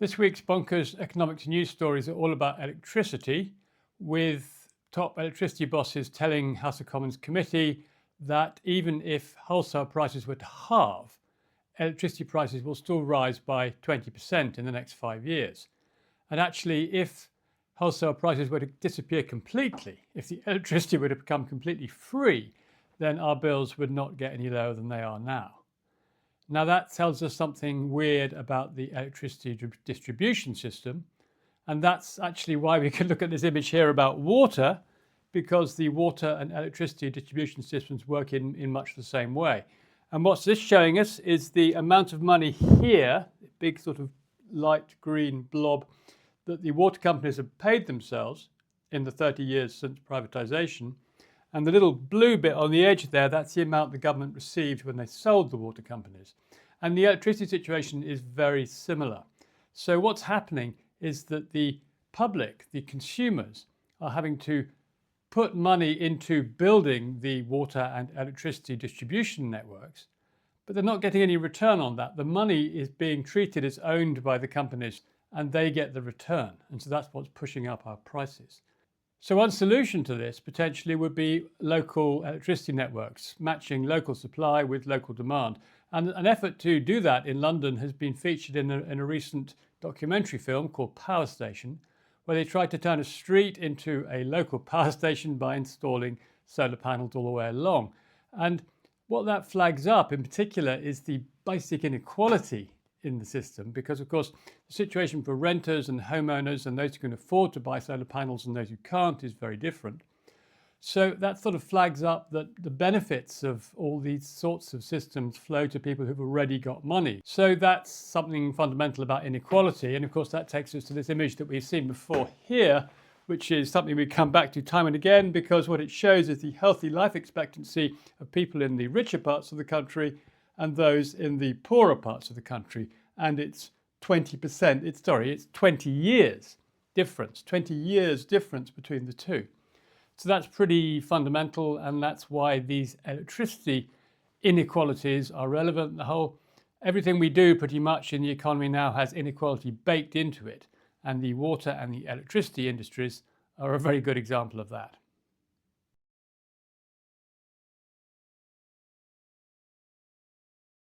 This week's Bonkers Economics news stories are all about electricity, with top electricity bosses telling House of Commons committee that even if wholesale prices were to halve, electricity prices will still rise by 20% in the next 5 years. And actually, if wholesale prices were to disappear completely, if the electricity were to become completely free, then our bills would not get any lower than they are now. Now that tells us something weird about the electricity distribution system, and that's actually why we can look at this image here about water, because the water and electricity distribution systems work in much the same way. And what's this showing us is the amount of money here, big sort of light green blob, that the water companies have paid themselves in the 30 years since privatization. And the little blue bit on the edge there, that's the amount the government received when they sold the water companies. And the electricity situation is very similar. So what's happening is that the public, the consumers, are having to put money into building the water and electricity distribution networks, but they're not getting any return on that. The money is being treated as owned by the companies and they get the return. And so that's what's pushing up our prices. So one solution to this potentially would be local electricity networks, matching local supply with local demand. And an effort to do that in London has been featured in a recent documentary film called Power Station, where they tried to turn a street into a local power station by installing solar panels all the way along. And what that flags up in particular is the basic inequality in the system, because of course the situation for renters and homeowners and those who can afford to buy solar panels and those who can't is very different. So that sort of flags up that the benefits of all these sorts of systems flow to people who've already got money. So that's something fundamental about inequality. And of course that takes us to this image that we've seen before here, which is something we come back to time and again, because what it shows is the healthy life expectancy of people in the richer parts of the country and those in the poorer parts of the country. And it's 20%, it's 20 years difference, 20 years difference between the two. So that's pretty fundamental, and that's why these electricity inequalities are relevant. Everything we do pretty much in the economy now has inequality baked into it, and the water and the electricity industries are a very good example of that.